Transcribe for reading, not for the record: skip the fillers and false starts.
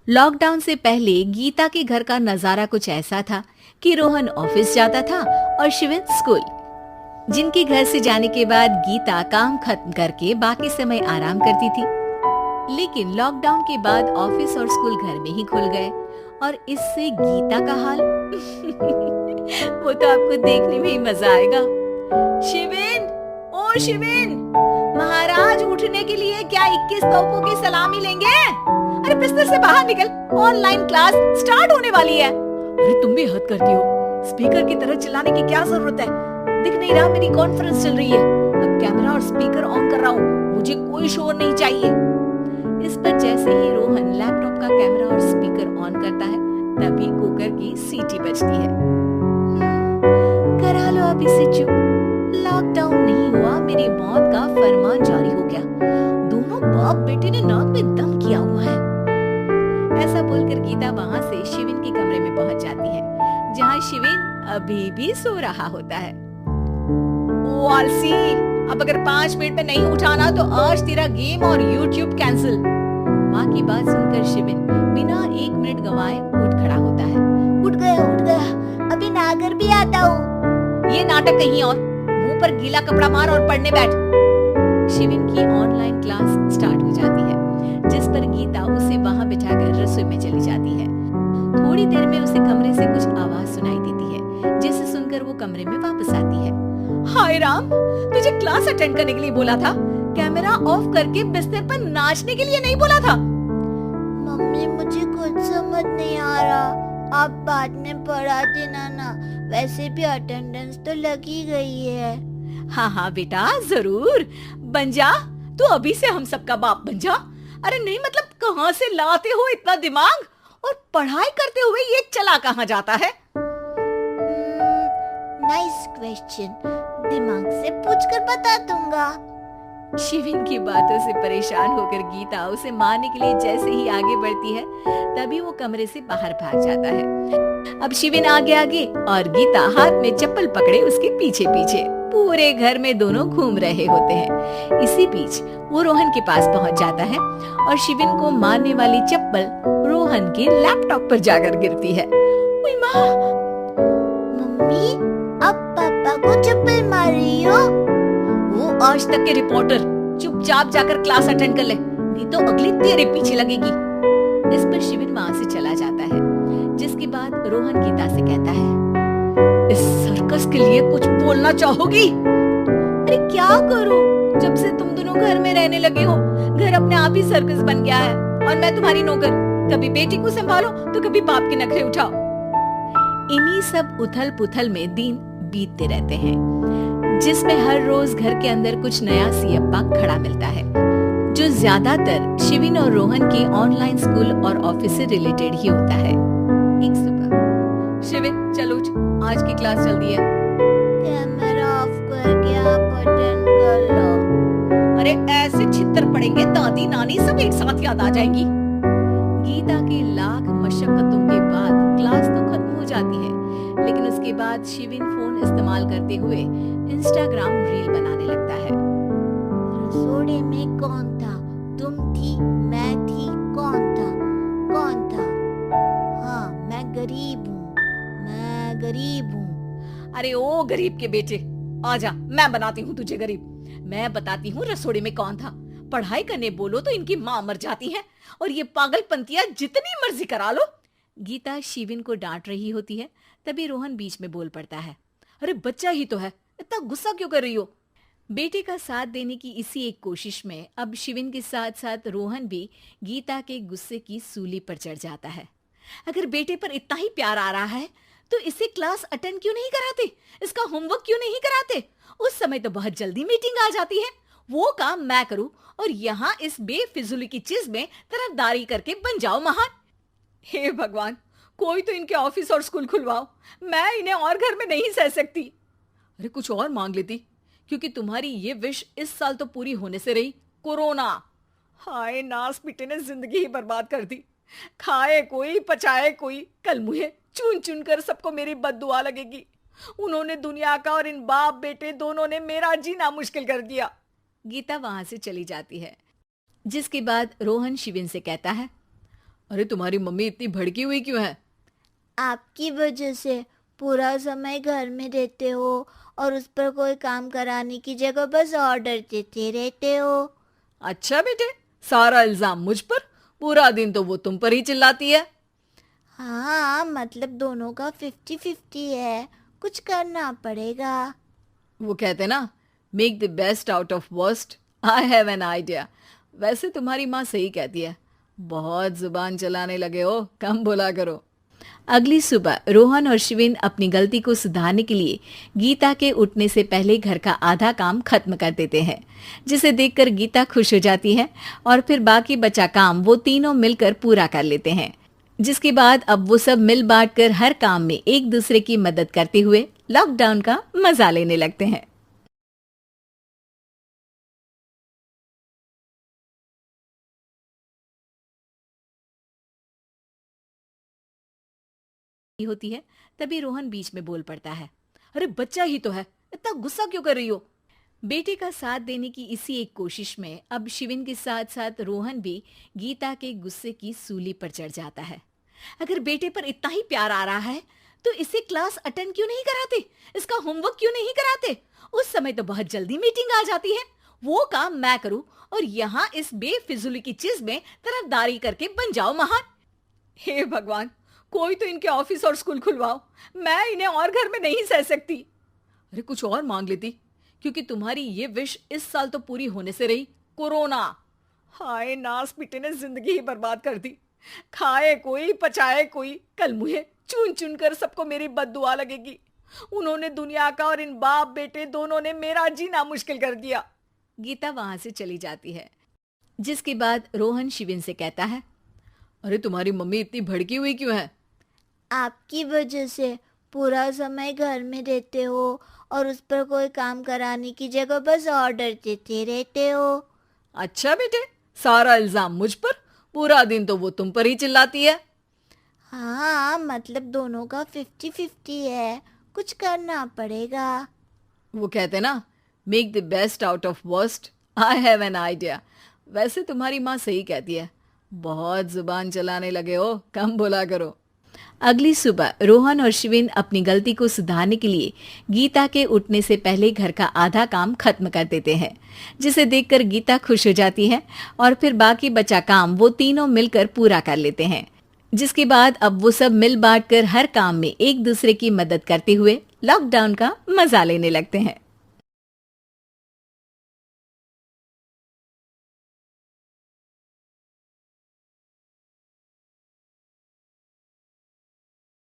Lockdown से पहले गीता के घर का नजारा कुछ ऐसा था कि रोहन ऑफिस जाता था और शिविन स्कूल। जिनके घर से जाने के बाद गीता काम खत्म करके बाकी समय आराम करती थी। लेकिन लॉकडाउन के बाद ऑफिस और स्कूल घर में ही खुल गए और इससे गीता का हाल वो तो आपको देखने में ही मजा आएगा। शिविन, ओ शिविन, महाराज उठने के लिए क्या 21 तोपों की सलामी लेंगे? अरे बिस्तर से बाहर निकल, ऑनलाइन क्लास स्टार्ट होने वाली है। अरे तुम भी हद करती हो, स्पीकर की तरह चिल्लाने की क्या जरूरत है? दिख नहीं रहा मेरी कॉन्फ्रेंस चल रही है। अब कैमरा और स्पीकर ऑन कर रहा हूँ, मुझे कोई शोर नहीं चाहिए। इस पर जैसे ही रोहन लैपटॉप का कैमरा और स्पीकर ऑन करता है तभी कुकर की सीटी बजती है। करा लो अब इसे चुप, लॉकडाउन नहीं हुआ, मेरी मौत का फरमान जारी हो गया। दोनों बाप बेटे ने नाक में दम किया हुआ है। ऐसा बोलकर गीता वहां से शिविन के कमरे में पहुंच जाती है, जहां शिविन अभी भी सो रहा होता है। ओ आलसी, अब अगर 5 मिनट में नहीं उठाना तो आज तेरा गेम और यूट्यूब कैंसिल। माँ की बात सुनकर शिविन बिना 1 मिनट गंवाए उठ खड़ा होता है। उठ गया, अभी नागर भी आता हूँ। ये नाटक कहीं और, मुंह पर गीला कपड़ा मार और पढ़ने बैठ। शिविन की ऑनलाइन क्लास स्टार्ट हो जाती है, जिस पर गीता उसे वहां बिठाकर रसोई में चली जाती है। थोड़ी देर में उसे कमरे से कुछ आवाज सुनाई देती है, जिसे सुनकर वो कमरे में वापस आती है। हाय राम, तुझे क्लास अटेंड करने के लिए बोला था, कैमरा ऑफ करके बिस्तर पर नाचने के लिए नहीं बोला था। मम्मी मुझे कुछ समझ नहीं आ रहा, आप बाद में पढ़ा देना ना, वैसे भी अटेंडेंस तो लगी गई है। हाँ हाँ बेटा, जरूर बन जा, तू अभी से हम सबका बाप बन जा। अरे नहीं मतलब कहाँ से लाते हो इतना दिमाग, और पढ़ाई करते हुए ये चला कहाँ जाता है? नाइस क्वेश्चन, दिमाग से पूछकर बता दूंगा। शिविन की बातों से परेशान होकर गीता उसे मारने के लिए जैसे ही आगे बढ़ती है तभी वो कमरे से बाहर भाग जाता है। अब शिविन आगे आगे और गीता हाथ में चप्पल पकड़े उसके पीछे पीछे पूरे घर में दोनों घूम रहे होते हैं। इसी बीच वो रोहन के पास पहुंच जाता है और शिविन को मारने वाली चप्पल रोहन के लैपटॉप पर जाकर गिरती है। ओए माँ! मम्मी, अब पापा को चप्पल मार रही हो? वो आज तक के रिपोर्टर, चुपचाप जाकर क्लास अटेंड कर ले, नहीं तो अगली तेरे पीछे लगेगी। इस पर शिविन वहां से चला जाता है, जिसके बाद रोहन गीता से कहता है, इस सर्कस के लिए कुछ बोलना चाहोगी? अरे क्या करूं, जब से तुम दोनों घर में रहने लगे हो, घर अपने आप ही सर्कस बन गया है और मैं तुम्हारी नौकर, कभी बेटी को संभालो तो कभी बाप के नखरे उठाओ। इन्हीं सब उथल पुथल में दिन बीतते रहते हैं, जिसमें हर रोज घर के अंदर कुछ नया सियप्पा खड़ा मिलता है, जो ज्यादातर शिविन और रोहन के ऑनलाइन स्कूल और ऑफिस से रिलेटेड ही होता है। एक सुबह, शिविन चल उठ, आज की क्लास जल्दी है। कैमरा ऑफ करके आप अटेंड कर लो। अरे ऐसे छित्तर पड़ेंगे, दादी नानी सब एक साथ याद आ जाएंगी। गीता की लाख मशक्कतों के बाद क्लास तो खत्म हो जाती है, लेकिन उसके बाद शिविन फोन इस्तेमाल करते हुए इंस्टाग्राम रील बनाने लगता है। रसोड़े में कौन था? तुम थी, मैं थी, कौन था? कौन था? हाँ, मैं गरीब हूँ, मैं गरीब हूँ। अरे ओ गरीब के बेटे, आजा, मैं बनाती हूँ तुझे गरीब। मैं बताती हूँ रसोड़े में कौन था। पढ़ाई करने बोलो तो इनकी माँ मर जाती है, और ये पागलपंतियां जितनी मर्जी करा लो। गीता शिविन को डांट रही होती है, तभी रोहन बीच में बोल पड़ता है, अरे बच्चा ही तो है, इतना गुस्सा क्यों कर रही हो? बेटे का साथ देने की इसी एक कोशिश में अब शिविन के साथ साथ रोहन भी गीता के गुस्से की सूली पर चढ़ जाता है। अगर बेटे पर इतना ही प्यार आ रहा है तो इसे क्लास अटेंड क्यों नहीं कराते, इसका होमवर्क क्यों नहीं कराते? उस समय तो बहुत जल्दी मीटिंग आ जाती है, वो काम मैं करूं और यहाँ इस बेफिजुली की चीज में तरफदारी करके बन जाओ महान। हे भगवान, कोई तो इनके ऑफिस और स्कूल खुलवाओ, मैं इन्हें और घर में नहीं सह सकती। अरे कुछ और मांग लेती, क्योंकि तुम्हारी ये विश इस साल तो पूरी होने से रही, कोरोना। हाय नास बेटे ने जिंदगी ही बर्बाद कर दी, खाए कोई पचाए कोई, कल मुझे चुन चुन कर सबको मेरी बद्दुआ लगेगी। उन्होंने दुनिया का और इन बाप बेटे दोनों ने मेरा जीना मुश्किल कर दिया। गीता वहां से चली जाती है, जिसके बाद रोहन शिविन से कहता है, अरे तुम्हारी मम्मी इतनी भड़की हुई क्यों है? आपकी वजह से पूरा समय घर में रहते हो और उस पर कोई काम कराने की जगह बस ऑर्डर देते रहते हो। अच्छा बेटे, सारा इल्जाम मुझ पर? पूरा दिन तो वो तुम पर ही चिल्लाती है। हाँ, मतलब दोनों का 50-50 है, कुछ करना पड़ेगा। वो कहते ना, make the best out of worst. I have an idea. वैसे तुम्हारी माँ सही कहती है, बहुत जुबान चलाने लगे हो, कम बोला करो। अगली सुबह रोहन और शिविन अपनी गलती को सुधारने के लिए गीता के उठने से पहले घर का आधा काम खत्म कर देते हैं, जिसे देखकर गीता खुश हो जाती है और फिर बाकी बचा काम वो तीनों मिलकर पूरा कर लेते हैं। जिसके बाद अब वो सब मिल बांट कर हर काम में एक दूसरे की मदद करते हुए लॉकडाउन का मजा लेने लगते हैं। होती है, तभी रोहन बीच में बोल पड़ता है, अरे बच्चा ही तो है, इतना गुस्सा क्यों कर रही हो? बेटे का साथ देने की इसी एक कोशिश में अब शिविन के साथ साथ रोहन भी गीता के गुस्से की सूली पर चढ़ जाता है। अगर बेटे पर इतना ही प्यार आ रहा है तो इसे क्लास अटेंड क्यों नहीं कराते, इसका होमवर्क क्यों नहीं कराते? उस समय तो बहुत जल्दी मीटिंग आ जाती है, वो काम मैं करूं और यहाँ इस बेफिजूली की चीज में तरफदारी करके बन जाओ महान। हे भगवान, कोई तो इनके ऑफिस और स्कूल खुलवाओ, मैं इन्हें और घर में नहीं सह सकती। अरे कुछ और मांग लेती, क्योंकि तुम्हारी ये विश इस साल तो पूरी होने से रही, कोरोना। हाय, नास बेटे ने जिंदगी ही बर्बाद कर दी। खाए कोई पचाए कोई, कल मुझे चुन चुन कर सबको मेरी बद्दुआ लगेगी। उन्होंने दुनिया का और इन बाप बेटे दोनों ने मेरा जीना मुश्किल कर दिया। गीता वहां से चली जाती है, जिसके बाद रोहन शिविन से कहता है, अरे तुम्हारी मम्मी इतनी भड़की हुई क्यों है? आपकी वजह से पूरा समय घर में रहते हो और उस पर कोई काम कराने की जगह बस ऑर्डर देते रहते हो। अच्छा बेटे, सारा इल्जाम मुझ पर? पूरा दिन तो वो तुम पर ही चिल्लाती है। हाँ, मतलब दोनों का 50-50 है, कुछ करना पड़ेगा। वो कहते ना, make the best out of worst. I have an idea. वैसे तुम्हारी माँ सही कहती है, बहुत जुबान चलाने लगे हो, कम बोला करो। अगली सुबह रोहन और शिविन अपनी गलती को सुधारने के लिए गीता के उठने से पहले घर का आधा काम खत्म कर देते हैं, जिसे देखकर गीता खुश हो जाती है और फिर बाकी बचा काम वो तीनों मिलकर पूरा कर लेते हैं। जिसके बाद अब वो सब मिल बांट कर हर काम में एक दूसरे की मदद करते हुए लॉकडाउन का मजा लेने लगते हैं।